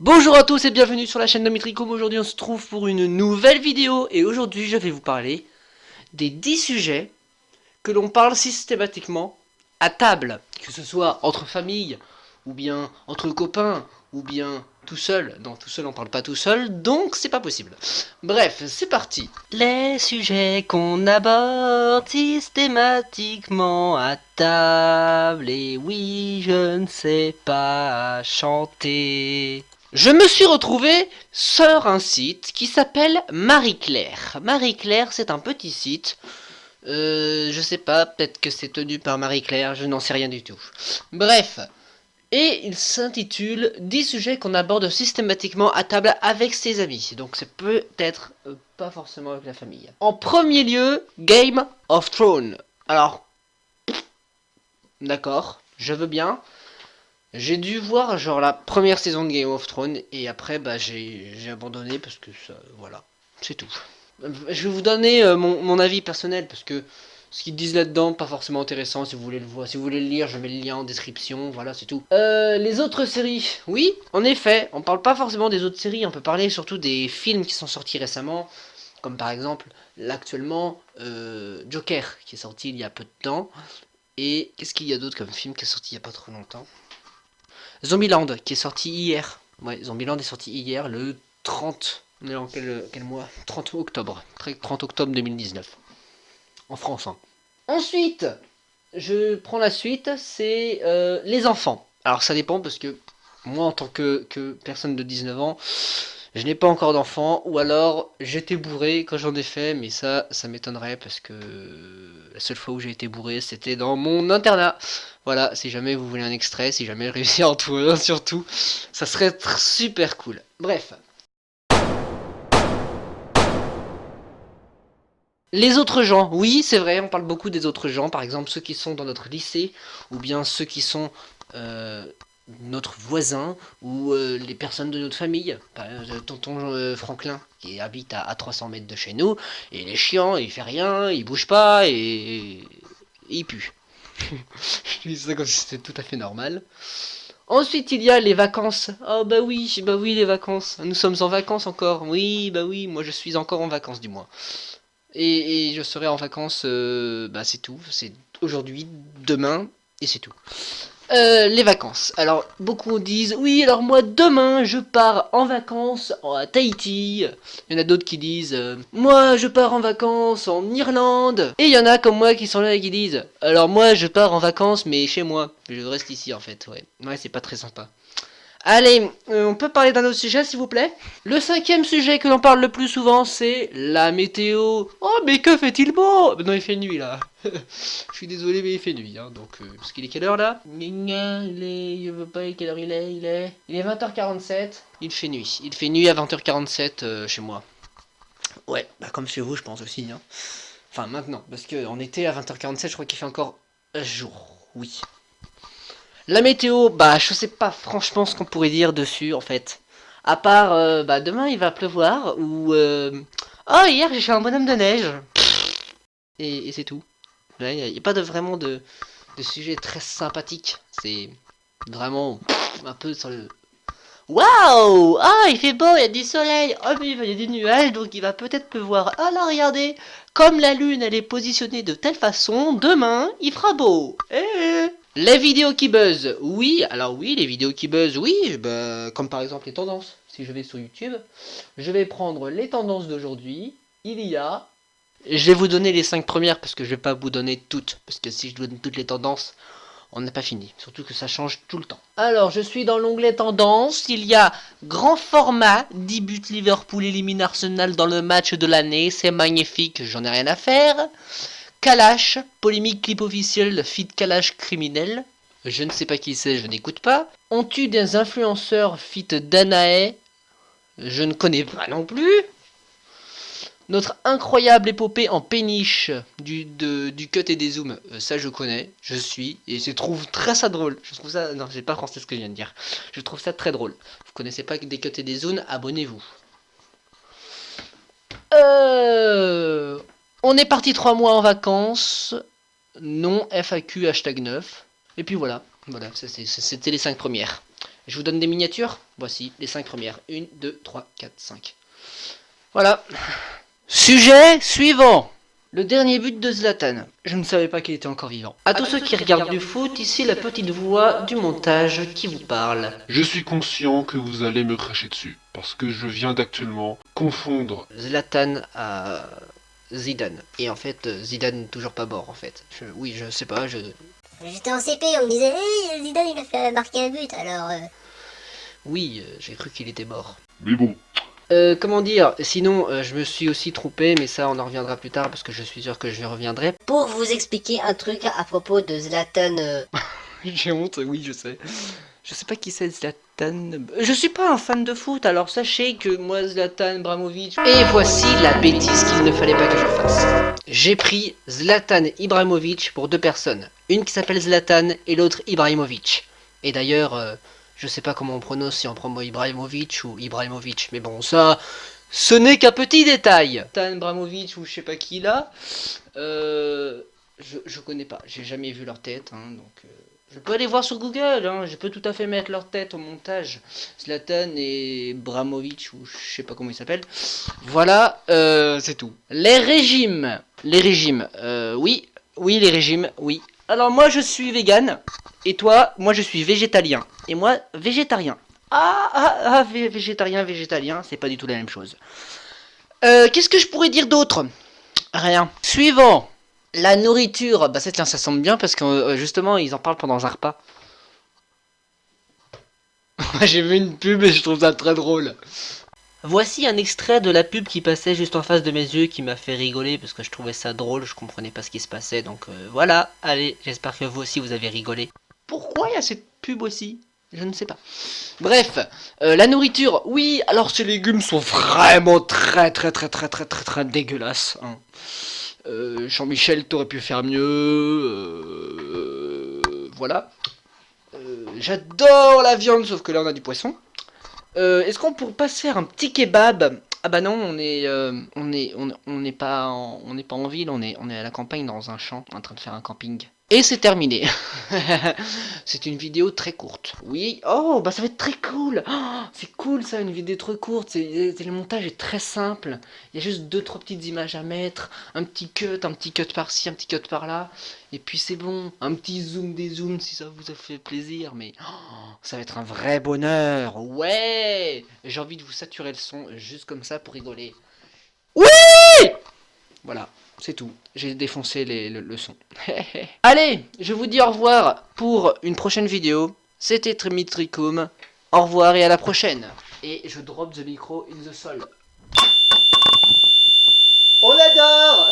Bonjour à tous et bienvenue sur la chaîne Domitricom. Aujourd'hui on se trouve pour une nouvelle vidéo et aujourd'hui je vais vous parler des 10 sujets que l'on parle systématiquement à table, que ce soit entre familles, ou bien entre copains, ou bien tout seul. Non, tout seul on parle pas tout seul, donc c'est pas possible. Bref, c'est parti. Les sujets qu'on aborde systématiquement à table, et oui, je ne sais pas chanter. Je me suis retrouvé sur un site qui s'appelle Marie-Claire. Marie-Claire, c'est un petit site. Je sais pas, peut-être que c'est tenu par Marie-Claire, je n'en sais rien du tout. Bref. Et il s'intitule 10 sujets qu'on aborde systématiquement à table avec ses amis. Donc c'est peut-être pas forcément avec la famille. En premier lieu, Game of Thrones. Alors, d'accord, je veux bien. J'ai dû voir genre la première saison de Game of Thrones et après bah j'ai abandonné parce que ça, voilà, c'est tout. Je vais vous donner mon avis personnel parce que ce qu'ils disent là-dedans pas forcément intéressant. Si vous voulez le voir, si vous voulez le lire, je mets le lien en description. Voilà, c'est tout. Les autres séries, oui, en effet, on parle pas forcément des autres séries. On peut parler surtout des films qui sont sortis récemment, comme par exemple l'actuellement Joker qui est sorti il y a peu de temps. Et qu'est-ce qu'il y a d'autre comme film qui est sorti il y a pas trop longtemps? Zombieland qui est sorti hier. Ouais, Zombieland est sorti hier le 30. On est en quel mois? 30 octobre. 30 octobre 2019. En France. Hein. Ensuite, je prends la suite, c'est les enfants. Alors ça dépend parce que moi en tant que personne de 19 ans, je n'ai pas encore d'enfant, ou alors j'étais bourré quand j'en ai fait, mais ça m'étonnerait parce que la seule fois où j'ai été bourré, c'était dans mon internat. Voilà, si jamais vous voulez un extrait, si jamais je réussis à en trouver un surtout, ça serait super cool. Bref. Les autres gens, oui, c'est vrai, on parle beaucoup des autres gens, par exemple ceux qui sont dans notre lycée, ou bien ceux qui sont euh, notre voisin, ou les personnes de notre famille. Tonton Franklin, qui habite à 300 mètres de chez nous, et il est chiant, il fait rien, il bouge pas, et il pue. Je dis ça comme si c'était tout à fait normal. Ensuite, il y a les vacances. Oh bah oui, les vacances. Nous sommes en vacances encore. Oui, bah oui, moi je suis encore en vacances du moins. Et je serai en vacances, bah c'est tout. C'est aujourd'hui, demain, et c'est tout. Les vacances. Alors, beaucoup disent, oui, alors moi, demain, je pars en vacances à Tahiti. Il y en a d'autres qui disent, moi, je pars en vacances en Irlande. Et il y en a comme moi qui sont là et qui disent, alors moi, je pars en vacances, mais chez moi. Je reste ici, en fait, ouais. Ouais, c'est pas très sympa. Allez, on peut parler d'un autre sujet s'il vous plaît? Le cinquième sujet que l'on parle le plus souvent, c'est la météo. Oh, mais que fait-il beau? Non, il fait nuit là. Je suis désolé, mais il fait nuit. Hein, donc, parce qu'il est quelle heure là? Je veux pas quelle heure il est 20h47. Il fait nuit. Il fait nuit à 20h47 chez moi. Ouais, bah comme chez vous, je pense aussi. Hein. Enfin, maintenant, parce qu'en été à 20h47, je crois qu'il fait encore jour. Oui. La météo, bah je sais pas franchement ce qu'on pourrait dire dessus en fait. À part, bah demain il va pleuvoir ou... Oh hier j'ai fait un bonhomme de neige. Et c'est tout. Il n'y a pas vraiment de sujet très sympathique. C'est vraiment un peu sur le... Waouh! Ah il fait beau, il y a du soleil. Oh mais il y a des nuages donc il va peut-être pleuvoir. Ah là regardez, comme la lune elle est positionnée de telle façon, demain il fera beau. Les vidéos qui buzzent, oui, alors oui, les vidéos qui buzzent, oui, bah, comme par exemple les tendances. Si je vais sur YouTube, je vais prendre les tendances d'aujourd'hui. Il y a... Je vais vous donner les 5 premières parce que je vais pas vous donner toutes. Parce que si je donne toutes les tendances, on n'a pas fini. Surtout que ça change tout le temps. Alors, je suis dans l'onglet tendances. Il y a grand format, 10 buts Liverpool élimine Arsenal dans le match de l'année. C'est magnifique, j'en ai rien à faire. Kalash, polémique clip officiel, feat Kalash criminel. Je ne sais pas qui c'est, je n'écoute pas. On tue des influenceurs, feat Danae. Je ne connais pas non plus. Notre incroyable épopée en péniche du cut et des zooms, ça je connais, je suis, et je trouve très ça drôle. Je trouve ça, non, c'est pas français ce que je viens de dire. Je trouve ça très drôle. Vous connaissez pas des cuts et des zooms, abonnez-vous. On est parti 3 mois en vacances. Non FAQ hashtag 9. Et puis voilà. Voilà, c'était les 5 premières. Je vous donne des miniatures. Voici les 5 premières. 1, 2, 3, 4, 5. Voilà. Sujet suivant. Le dernier but de Zlatan. Je ne savais pas qu'il était encore vivant. À tous ceux qui regardent du foot, ici la petite voix du montage qui vous parle. Je suis conscient que vous allez me cracher dessus, parce que je viens d'actuellement confondre Zlatan à Zidane. Et en fait, Zidane toujours pas mort en fait. Oui, je sais pas, J'étais en CP, on me disait hey, Zidane il a fait marquer un but, alors... Oui, j'ai cru qu'il était mort. Mais bon, Comment dire, sinon je me suis aussi trompé, mais ça on en reviendra plus tard parce que je suis sûr que je reviendrai. Pour vous expliquer un truc à propos de Zlatan... J'ai honte, oui je sais. Je sais pas qui c'est Zlatan. Je suis pas un fan de foot, alors sachez que moi Zlatan Ibrahimovic... Et voici la bêtise qu'il ne fallait pas que je fasse. J'ai pris Zlatan Ibrahimovic pour 2 personnes. Une qui s'appelle Zlatan et l'autre Ibrahimovic. Et d'ailleurs... je sais pas comment on prononce, si on prend Ibrahimovic ou Ibrahimovic, mais bon, ça, ce n'est qu'un petit détail. Tan Ibrahimovic ou je sais pas qui là, je connais pas, j'ai jamais vu leur tête, hein, donc je peux aller voir sur Google, hein, je peux tout à fait mettre leur tête au montage. Zlatan et Ibrahimovic ou je sais pas comment il s'appelle. Voilà, c'est tout. Les régimes, oui, les régimes, oui. Alors moi je suis vegan. Et toi, moi je suis végétalien. Et moi, végétarien. Végétalien, c'est pas du tout la même chose. Qu'est-ce que je pourrais dire d'autre? Rien. Suivant. La nourriture. Bah ça semble bien parce que justement, ils en parlent pendant un repas. J'ai vu une pub et je trouve ça très drôle. Voici un extrait de la pub qui passait juste en face de mes yeux qui m'a fait rigoler parce que je trouvais ça drôle, je comprenais pas ce qui se passait. Donc voilà, allez, j'espère que vous aussi vous avez rigolé. Pourquoi il y a cette pub aussi? Je ne sais pas. Bref, la nourriture, oui, alors ces légumes sont vraiment très dégueulasses. Hein. Jean-Michel, t'aurais pu faire mieux. Voilà. J'adore la viande, sauf que là on a du poisson. Est-ce qu'on pourrait pas se faire un petit kebab? Ah bah non, on n'est pas en ville, on est à la campagne dans un champ en train de faire un camping. Et c'est terminé. C'est une vidéo très courte. Oui. Oh, bah ça va être très cool. Oh, c'est cool ça, une vidéo très courte. Le montage est très simple. Il y a juste 2-3 petites images à mettre. Un petit cut par-ci, un petit cut par-là. Et puis c'est bon. Un petit zoom, dézoom si ça vous a fait plaisir. Mais oh, ça va être un vrai bonheur. Ouais. J'ai envie de vous saturer le son juste comme ça pour rigoler. Oui. Voilà. C'est tout, j'ai défoncé le son. Allez, je vous dis au revoir pour une prochaine vidéo. C'était Trimitricum. Au revoir et à la prochaine. Et je drop the micro in the sol. On adore.